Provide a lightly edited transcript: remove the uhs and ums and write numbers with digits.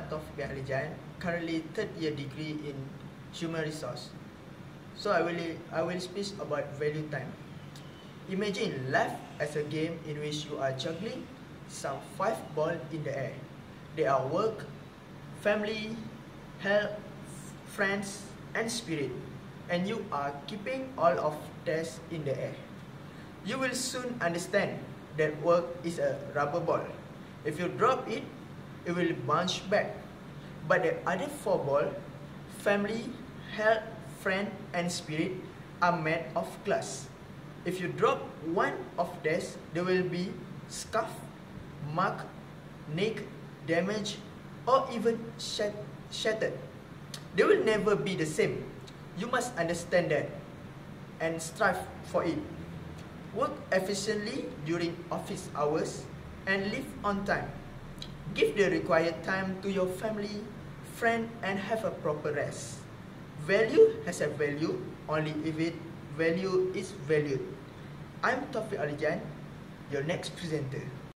Taufik Alijan, currently third year degree in human resource. So I will speak about value time. Imagine life as a game in which you are juggling some 5 balls in the air. They are work, family, health, friends, and spirit, and you are keeping all of this in the air. You will soon understand that work is a rubber ball. If you drop it, it will bounce back. But the other 4 balls, family, health, friend, and spirit, are made of glass. If you drop one of these, they will be scuffed, marked, nicked, damaged, or even shattered. They will never be the same. You must understand that and strive for it. Work efficiently during office hours and leave on time. Give the required time to your family, friend, and have a proper rest. Value has a value only if its value is valued. I'm Taufik Alijan, your next presenter.